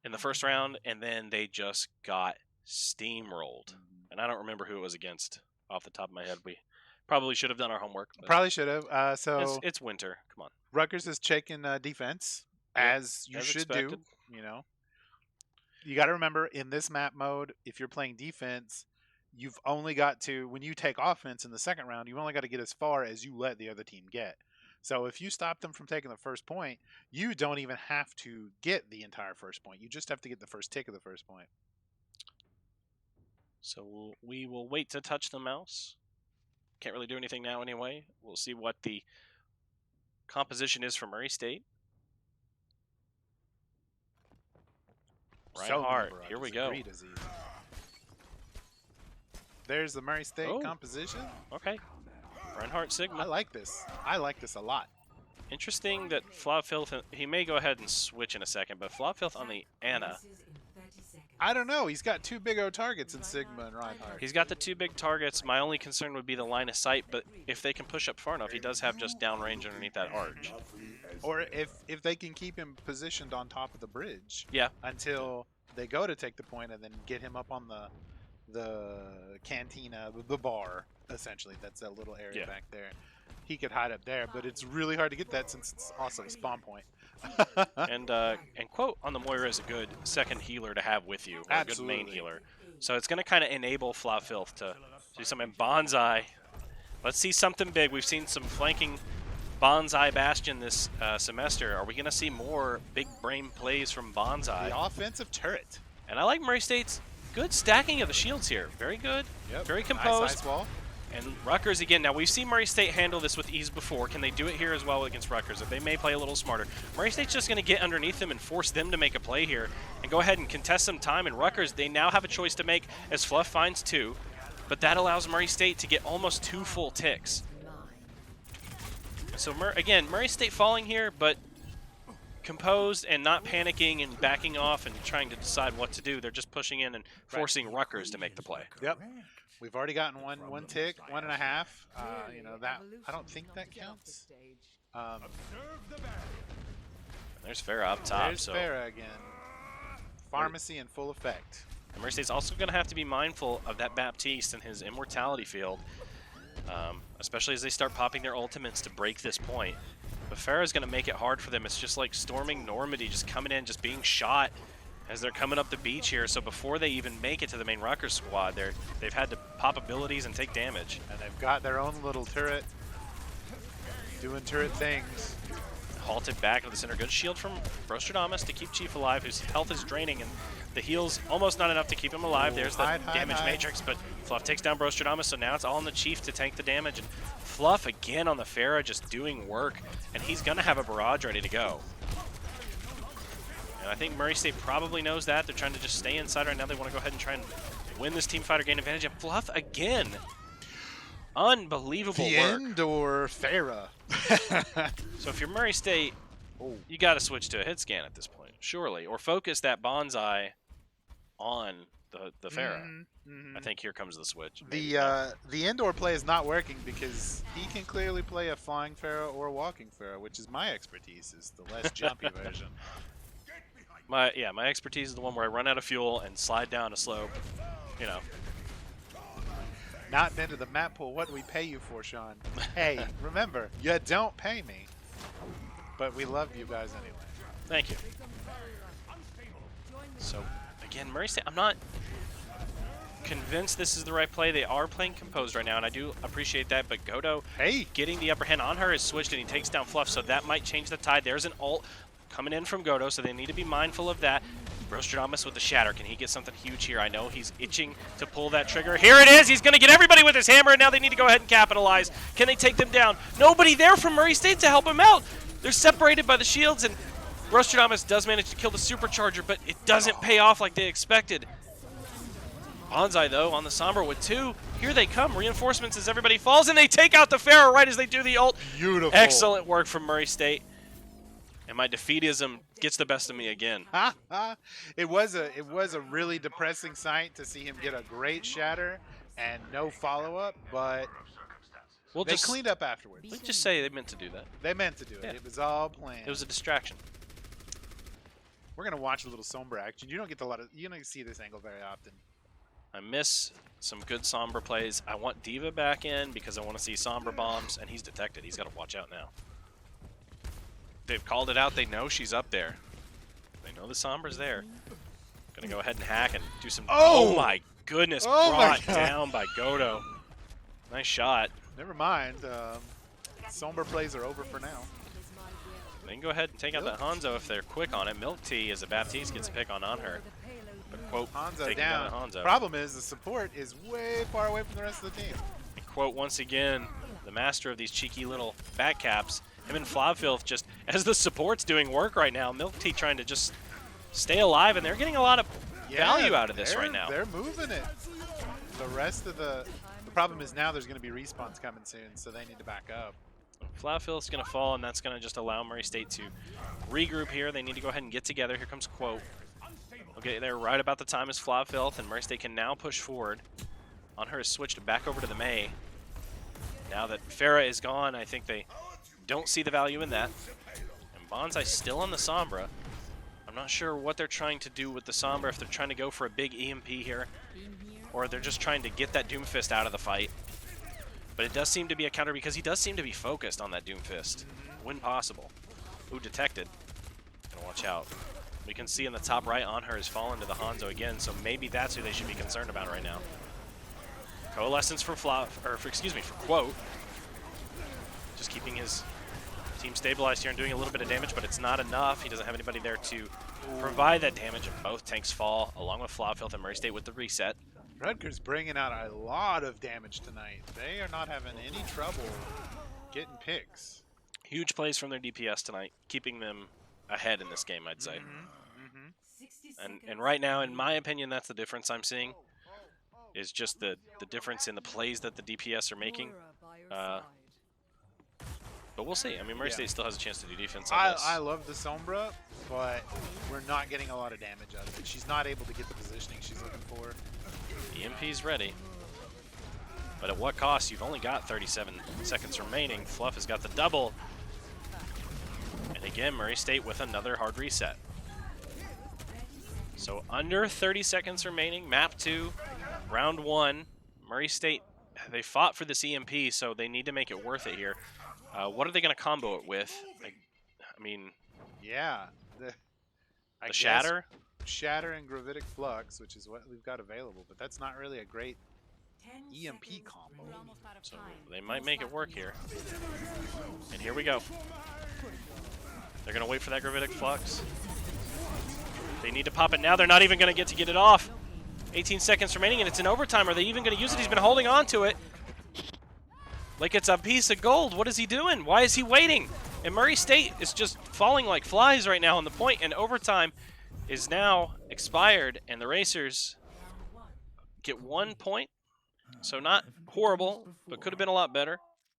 in the first round, and then they just got steamrolled. And I don't remember who it was against off the top of my head. We probably should have done our homework. Probably should have. So it's winter. Come on. Rutgers is checking defense, as you should expected. do. You know, you got to remember in this map mode, if you're playing defense, you've only got to, when you take offense in the second round, you've only got to get as far as you let the other team get. So if you stop them from taking the first point, you don't even have to get the entire first point. You just have to get the first tick of the first point. So we will wait to touch the mouse. Can't really do anything now anyway. We'll see what the composition is for Murray State. Reinhardt, here we go. There's the Murray State composition. Okay. Reinhardt Sigma. I like this. I like this a lot. Interesting that Flopfilth, he may go ahead and switch in a second, but Flopfilth on the Ana. I don't know. He's got two big O targets in Sigma and Reinhardt. He's got the two big targets. My only concern would be the line of sight, but if they can push up far enough, he does have just downrange underneath that arch. Or if they can keep him positioned on top of the bridge. Yeah. Until they go to take the point and then get him up on the cantina, the bar, essentially. That's that little area back there. He could hide up there, but it's really hard to get that since it's also a spawn point. and Quote on the Moira is a good second healer to have with you, or a good main healer. So it's going to kind of enable Flopfilth to do something. Bonsai. Let's see something big. We've seen some flanking Bonsai Bastion this semester. Are we going to see more big brain plays from Bonsai? The offensive turret. And I like Murray State's good stacking of the shields here. Very good. Yep. Very composed. Nice wall. And Rutgers, again, now we've seen Murray State handle this with ease before. Can they do it here as well against Rutgers? They may play a little smarter. Murray State's just going to get underneath them and force them to make a play here and go ahead and contest some time. And Rutgers, they now have a choice to make as Fluff finds two, but that allows Murray State to get almost 2 full ticks. So, again, Murray State falling here, but composed and not panicking and backing off and trying to decide what to do. They're just pushing in and forcing Rutgers to make the play. Yep. We've already gotten one tick, 1.5. You know, that I don't think that counts. There's Farah up top. There's Farah again. Pharmacy in full effect. And Murray State's also going to have to be mindful of that Baptiste and his immortality field, especially as they start popping their ultimates to break this point. But Farah's going to make it hard for them. It's just like storming Normandy, just coming in, just being shot as they're coming up the beach here. So before they even make it to the main Rutgers squad, they've had to pop abilities and take damage. And they've got their own little turret, doing turret things. Halted back into the center. Good shield from Brostradamus to keep Chief alive, whose health is draining, and the heal's almost not enough to keep him alive. There's the damage matrix, but Fluff takes down Brostradamus, so now it's all on the Chief to tank the damage. And Fluff again on the Farah, just doing work, and he's going to have a barrage ready to go. And I think Murray State probably knows that. They're trying to just stay inside right now. They want to go ahead and try and win this team fight or gain advantage. And Fluff again. Unbelievable work. The indoor Farah. So if you're Murray State, you got to switch to a hit scan at this point, surely. Or focus that Bonsai on the Farah. I think here comes the switch. The indoor play is not working because he can clearly play a flying Farah or a walking Farah, which is my expertise, is the less jumpy version. My expertise is the one where I run out of fuel and slide down a slope, you know. Not into the map pool. What do we pay you for, Sean? Hey, remember, you don't pay me, but we love you guys anyway. Thank you. So, again, Murray State, I'm not convinced this is the right play. They are playing composed right now, and I do appreciate that, but Godo getting the upper hand on her is switched, and he takes down Fluff, so that might change the tide. There's an ult coming in from Godo, so they need to be mindful of that. Brostradamus with the shatter. Can he get something huge here? I know he's itching to pull that trigger. Here it is. He's going to get everybody with his hammer, and now they need to go ahead and capitalize. Can they take them down? Nobody there from Murray State to help him out. They're separated by the shields, and Brostradamus does manage to kill the supercharger, but it doesn't pay off like they expected. Bonsai, though, on the Sombra with 2. Here they come. Reinforcements as everybody falls, and they take out the Farah right as they do the ult. Beautiful. Excellent work from Murray State. And my defeatism gets the best of me again. It was a really depressing sight to see him get a great shatter and no follow-up, but they cleaned up afterwards. Let's just say they meant to do that. They meant to do it. Yeah. It was all planned. It was a distraction. We're gonna watch a little Sombra action. You don't get you don't see this angle very often. I miss some good Sombra plays. I want Diva back in because I want to see Sombra bombs, and he's detected. He's got to watch out now. They've called it out. They know she's up there. They know the Sombra's there. Gonna go ahead and hack and do some. Oh my goodness! Brought down by Godo. Nice shot. Never mind. Sombra plays are over for now. They can go ahead and take out that Hanzo if they're quick on it. Milk Tea as a Baptiste gets a pick on her. But Quote Hanzo down. Hanzo. Problem is the support is way far away from the rest of the team. And Quote once again, the master of these cheeky little back caps. Him and Flabfilth just, as the support's doing work right now, Milk Tea trying to just stay alive, and they're getting a lot of value out of this right now. They're moving it. The rest of the problem is now there's going to be respawns coming soon, so they need to back up. Flabfilth's going to fall, and that's going to just allow Murray State to regroup here. They need to go ahead and get together. Here comes Quote. Okay, they're right about the time as Flabfilth, and Murray State can now push forward. On her is switched back over to the Mei. Now that Farah is gone, I think they don't see the value in that. And Bonsai still on the Sombra. I'm not sure what they're trying to do with the Sombra, if they're trying to go for a big EMP here, or they're just trying to get that Doomfist out of the fight. But it does seem to be a counter because he does seem to be focused on that Doomfist when possible. Ooh, detected. Gonna watch out. We can see in the top right on her has fallen to the Hanzo again, so maybe that's who they should be concerned about right now. Coalescence for Quote. Just keeping his team stabilized here and doing a little bit of damage, but it's not enough. He doesn't have anybody there to provide that damage, and both tanks fall, along with Flabfilth and Murray State with the reset. Rutgers bringing out a lot of damage tonight. They are not having any trouble getting picks. Huge plays from their DPS tonight, keeping them ahead in this game, I'd say. And right now, in my opinion, that's the difference I'm seeing, is just the difference in the plays that the DPS are making. But we'll see. I mean, Murray State still has a chance to do defense on this. I love the Sombra, but we're not getting a lot of damage out of it. She's not able to get the positioning she's looking for. EMP's ready. But at what cost? You've only got 37 seconds remaining. Fluff has got the double. And again, Murray State with another hard reset. So under 30 seconds remaining, map 2, round 1. Murray State, they fought for this EMP, so they need to make it worth it here. What are they going to combo it with? I mean... Yeah. The Shatter? Shatter and Gravitic Flux, which is what we've got available, but that's not really a great EMP combo. So they might make it work here. And here we go. They're going to wait for that Gravitic Flux. They need to pop it now. They're not even going to get it off. 18 seconds remaining, and it's in overtime. Are they even going to use it? He's been holding on to it like it's a piece of gold. What is he doing? Why is he waiting? And Murray State is just falling like flies right now on the point, and overtime is now expired, and the Racers get 1 point. So not horrible, but could have been a lot better.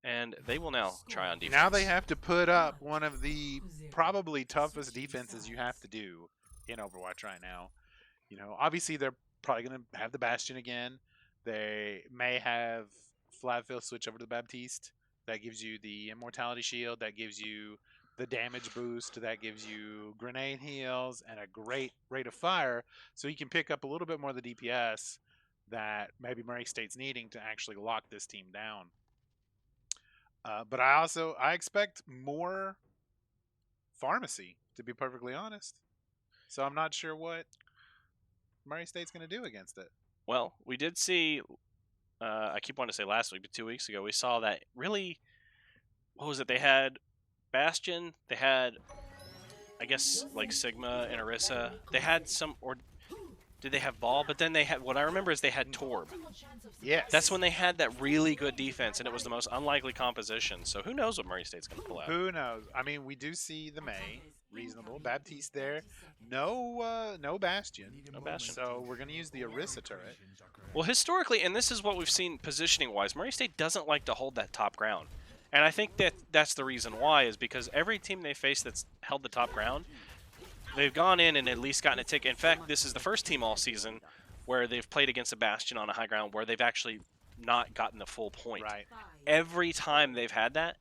And they will now try on defense. Now they have to put up one of the probably toughest defenses you have to do in Overwatch right now. You know, obviously they're probably going to have the Bastion again. They may have Flabfilth switch over to the Baptiste. That gives you the Immortality Shield. That gives you the damage boost. That gives you grenade heals and a great rate of fire. So you can pick up a little bit more of the DPS that maybe Murray State's needing to actually lock this team down. But I expect more pharmacy, to be perfectly honest. So I'm not sure what Murray State's going to do against it. Well, we did see, I keep wanting to say last week, but 2 weeks ago, we saw that really, what was it? They had Bastion, they had, I guess, like Sigma and Orisa. They had some, or did they have Ball? But then they had, what I remember is they had Torb. Yes. That's when they had that really good defense, and it was the most unlikely composition. So who knows what Murray State's going to pull out? Who knows? I mean, we do see the Mei. Reasonable. Baptiste there. No Bastion. No Bastion. So we're going to use the Orisa turret. Well, historically, and this is what we've seen positioning-wise, Murray State doesn't like to hold that top ground. And I think that that's the reason why, is because every team they face that's held the top ground, they've gone in and at least gotten a tick. In fact, this is the first team all season where they've played against a Bastion on a high ground where they've actually not gotten the full point. Right. Every time they've had that,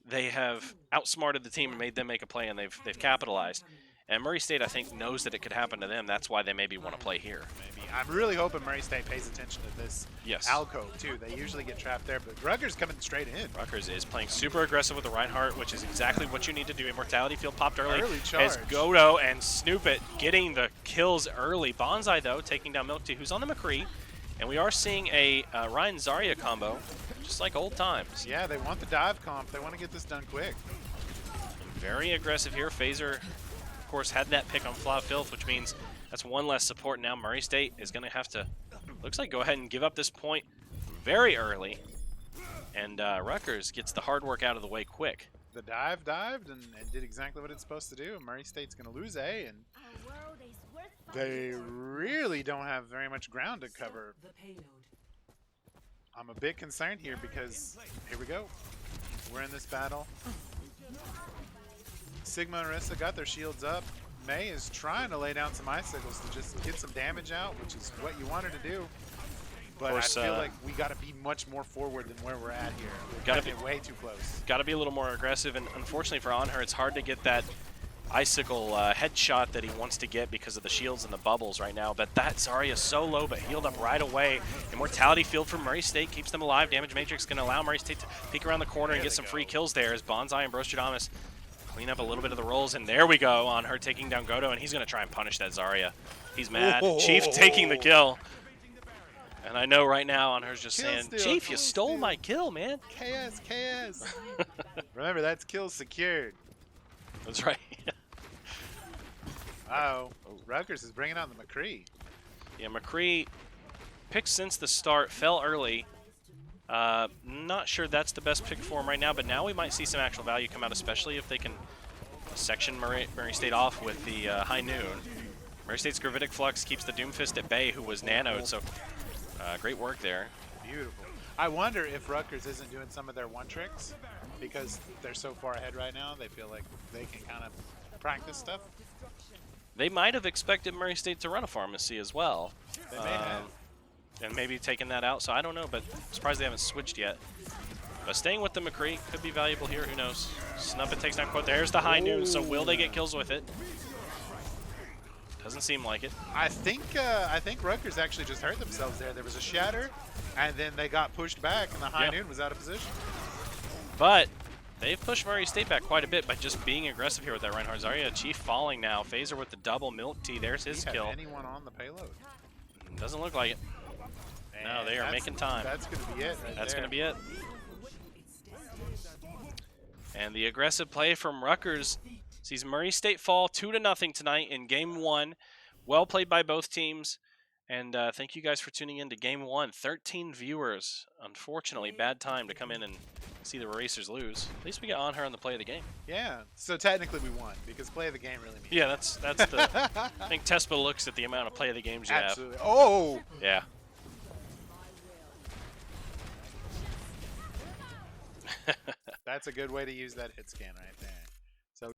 they have outsmarted the team and made them make a play, and they've capitalized. And Murray State, I think, knows that it could happen to them. That's why they maybe want to play here. Maybe. I'm really hoping Murray State pays attention to this alcove, too. They usually get trapped there, but Rutgers coming straight in. Rutgers is playing super aggressive with the Reinhardt, which is exactly what you need to do. Immortality Field popped early. charge. As Godo and Snoop It getting the kills early. Bonsai, though, taking down Milk Tea, who's on the McCree. And we are seeing a Ryan Zarya combo, just like old times. Yeah, they want the dive comp. They want to get this done quick. Very aggressive here. Phaser, of course, had that pick on Flaw Filth, which means that's one less support. Now Murray State is going to have to, looks like, go ahead and give up this point very early. And Rutgers gets the hard work out of the way quick. The dive dived and did exactly what it's supposed to do. Murray State's going to lose A, and they really don't have very much ground to cover. I'm a bit concerned here because, here we go. We're in this battle. Sigma and Orisa got their shields up. May is trying to lay down some icicles to just get some damage out, which is what you wanted to do. But course, I feel like we got to be much more forward than where we're at here. We're gotta be way too close. Got to be a little more aggressive, and unfortunately for Onher, it's hard to get that icicle headshot that he wants to get because of the shields and the bubbles right now. But that Zarya is so low, but healed up right away. Immortality Field from Murray State keeps them alive. Damage Matrix going to allow Murray State to peek around the corner and get some free kills there as Bonsai and Brostradamus clean up a little bit of the rolls. And there we go on her taking down Godo, and he's going to try and punish that Zarya. He's mad. Chief taking the kill. And I know right now on her's just saying, Chief, you stole my kill, man. KS, KS. Remember, that's kill secured. That's right. Uh-oh. Rutgers is bringing out the McCree. Yeah, McCree picked since the start, fell early. Not sure that's the best pick for him right now, but now we might see some actual value come out, especially if they can section Murray State off with the High Noon. Murray State's Gravitic Flux keeps the Doomfist at bay, who was nanoed, so great work there. Beautiful. I wonder if Rutgers isn't doing some of their one tricks because they're so far ahead right now. They feel like they can kind of practice stuff. They might have expected Murray State to run a pharmacy as well. They may have. And maybe taking that out, so I don't know, but I'm surprised they haven't switched yet. But staying with the McCree could be valuable here, who knows. Snuppet takes down Quote. There's the High Noon, so will they get kills with it? Doesn't seem like it. I think Rutgers actually just hurt themselves there. There was a shatter, and then they got pushed back, and the High Noon was out of position. But they've pushed Murray State back quite a bit by just being aggressive here with that Reinhardt. Zarya, Chief falling now. Phaser with the double Milk Tea. There's his kill. Anyone on the payload? Doesn't look like it. No, they are making time. That's going to be it right That's there. going to be it. And the aggressive play from Rutgers sees Murray State fall 2-0 tonight in Game 1. Well played by both teams. And thank you guys for tuning in to Game 1. 13 viewers. Unfortunately, bad time to come in and see the Racers lose. At least we got on her on the play of the game. Yeah, so technically we won because play of the game really means. Yeah, that's the. I think Tespa looks at the amount of play of the games you Absolutely. have. Oh! Yeah. That's a good way to use that hit scan right there.